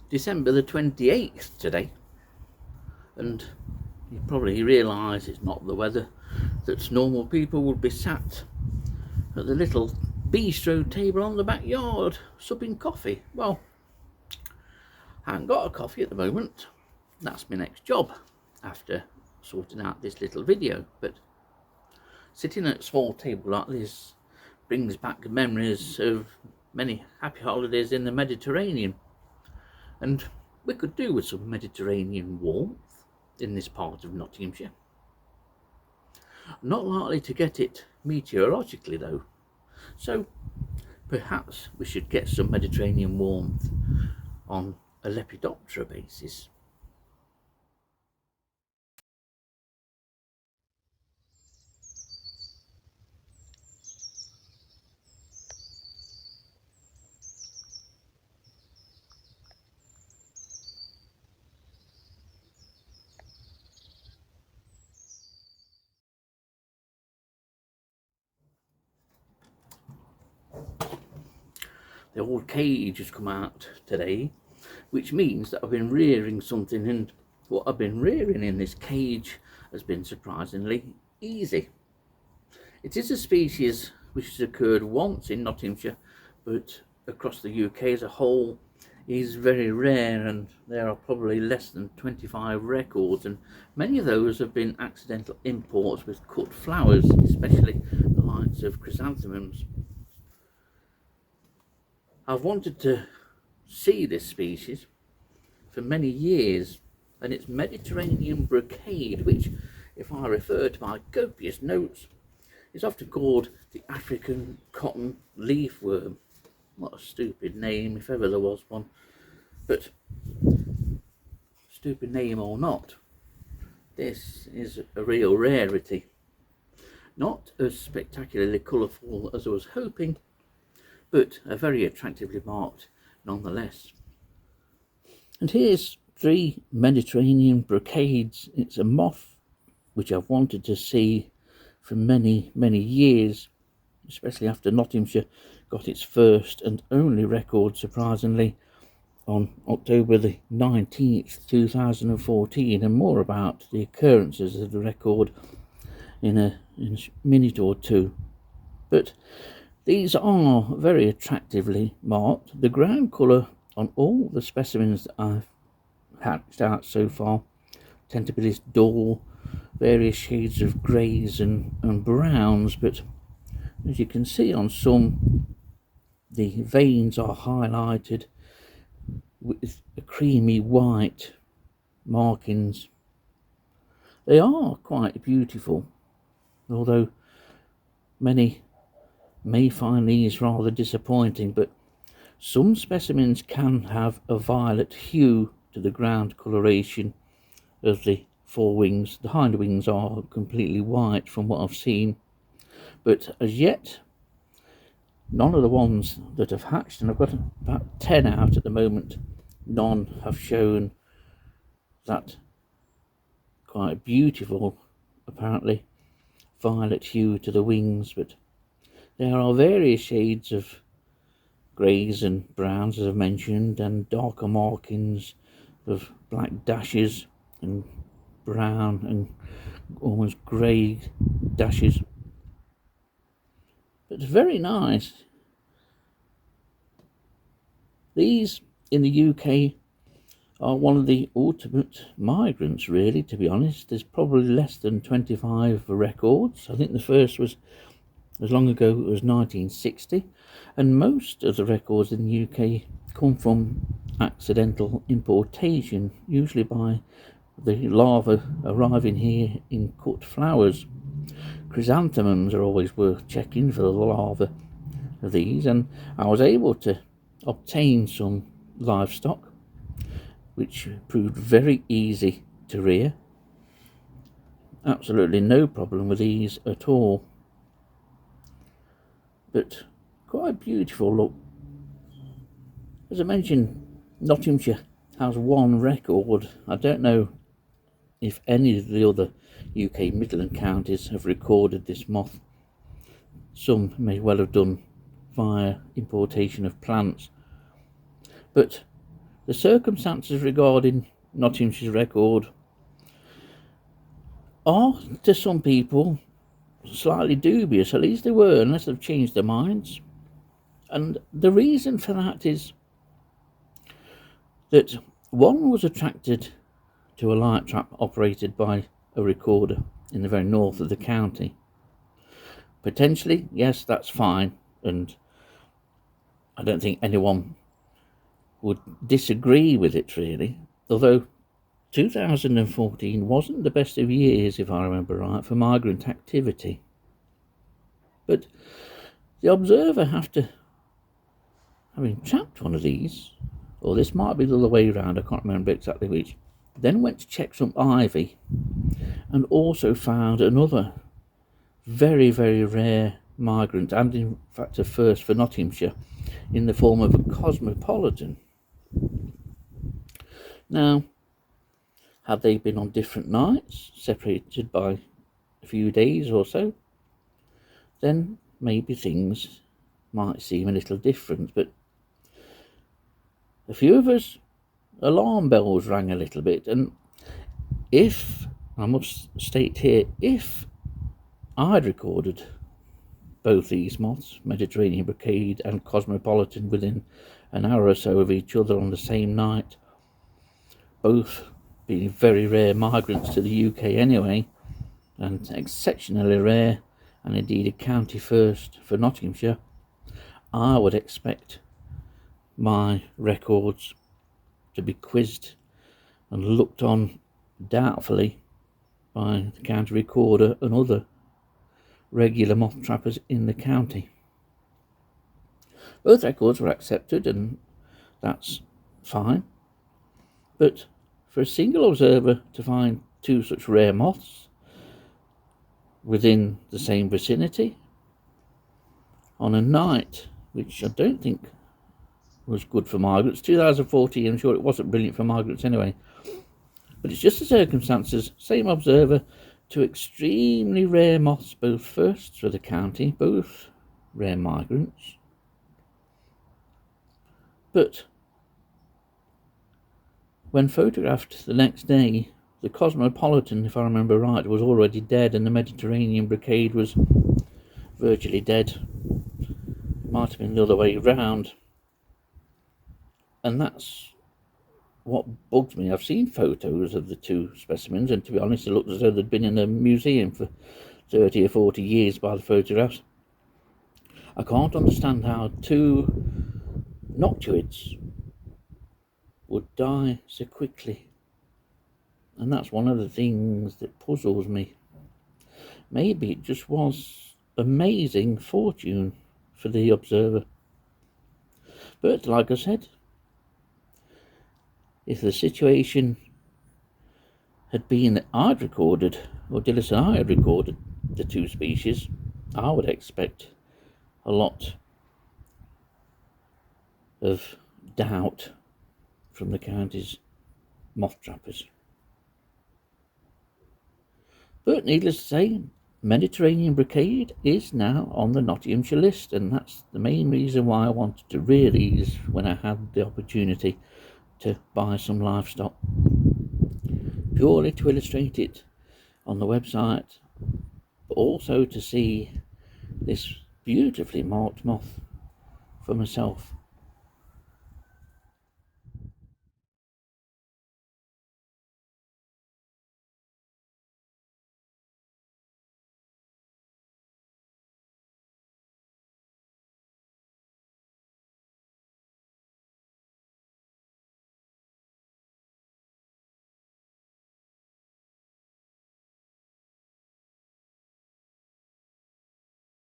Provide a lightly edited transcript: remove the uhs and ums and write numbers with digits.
December the 28th today, and you probably realise it's not the weather that normal people would be sat at the little bistro table on the backyard supping coffee. Well, I haven't got a coffee at the moment. That's my next job after sorting out this little video, but sitting at a small table like this brings back memories of many happy holidays in the Mediterranean, and we could do with some Mediterranean warmth in this part of Nottinghamshire. Not likely to get it meteorologically though, so perhaps we should get some Mediterranean warmth on a Lepidoptera basis. The old cage has come out today, which means that I've been rearing something, and what I've been rearing in this cage has been surprisingly easy. It is a species which has occurred once in Nottinghamshire, but across the UK as a whole is very rare, and there are probably less than 25 records, and many of those have been accidental imports with cut flowers, especially the likes of chrysanthemums. I've wanted to see this species for many years, and it's Mediterranean brocade, which, if I refer to my copious notes, is often called the African cotton leafworm. What a stupid name, if ever there was one. But stupid name or not, this is a real rarity. Not as spectacularly colourful as I was hoping, but very attractively marked nonetheless. And here's 3 Mediterranean brocades. It's a moth which I've wanted to see for many years, especially after Nottinghamshire got its first and only record, surprisingly, on October the 19th 2014, and more about the occurrences of the record in a minute or two. But these are very attractively marked. The ground colour on all the specimens that I've hatched out so far tend to be this dull, various shades of greys and browns, but as you can see on some, the veins are highlighted with a creamy white markings. They are quite beautiful, although many may find these rather disappointing, but some specimens can have a violet hue to the ground coloration of the forewings. The hind wings are completely white from what I've seen, but as yet none of the ones that have hatched, and I've got about 10 out at the moment, none have shown that quite beautiful, apparently, violet hue to the wings. But there are various shades of greys and browns, as I've mentioned, and darker markings of black dashes and brown and almost grey dashes. But it's very nice. These in the UK are one of the ultimate migrants, really, to be honest. There's probably less than 25 records. I think the first was as long ago as 1960, and most of the records in the UK come from accidental importation, usually by the larvae arriving here in cut flowers. Chrysanthemums are always worth checking for the larvae of these, and I was able to obtain some livestock which proved very easy to rear. Absolutely no problem with these at all, but quite a beautiful look. As I mentioned, Nottinghamshire has one record. I don't know if any of the other UK Midland counties have recorded this moth. Some may well have done via importation of plants, but the circumstances regarding Nottingshire's record are, to some people, slightly dubious. At least they were, unless they've changed their minds. And the reason for that is that one was attracted to a light trap operated by a recorder in the very north of the county. Potentially, yes, that's fine, and I don't think anyone would disagree with it really, although 2014 wasn't the best of years, if I remember right, for migrant activity. But the observer, after having trapped one of these, or this might be the other way around, I can't remember exactly which, then went to check some ivy and also found another very, very rare migrant, and in fact a first for Nottinghamshire, in the form of a cosmopolitan. Now, had they been on different nights, separated by a few days or so, then maybe things might seem a little different. But a few of us, alarm bells rang a little bit, and if, I must state here, if I'd recorded both these moths, Mediterranean brocade and cosmopolitan, within an hour or so of each other on the same night, both being very rare migrants to the UK anyway, and exceptionally rare, and indeed a county first for Nottinghamshire, I would expect my records to be quizzed and looked on doubtfully by the county recorder and other regular moth trappers in the county. Both records were accepted, and that's fine, but for a single observer to find two such rare moths within the same vicinity on a night which I don't think was good for migrants. 2014, I'm sure it wasn't brilliant for migrants anyway, but it's just the circumstances. Same observer, two extremely rare moths, both firsts for the county, both rare migrants. But when photographed the next day, the cosmopolitan, if I remember right, was already dead, and the Mediterranean brocade was virtually dead. It might have been the other way round. And that's what bugs me. I've seen photos of the two specimens, and to be honest, it looks as though they'd been in a museum for 30 or 40 years by the photographs. I can't understand how two noctuids would die so quickly, and that's one of the things that puzzles me. Maybe it just was amazing fortune for the observer. But like I said, if the situation had been that I'd recorded, or Dillis and I had recorded the two species, I would expect a lot of doubt from the county's moth trappers. But needless to say, Mediterranean brocade is now on the Nottinghamshire list, and that's the main reason why I wanted to rear these when I had the opportunity to buy some livestock, purely to illustrate it on the website, but also to see this beautifully marked moth for myself.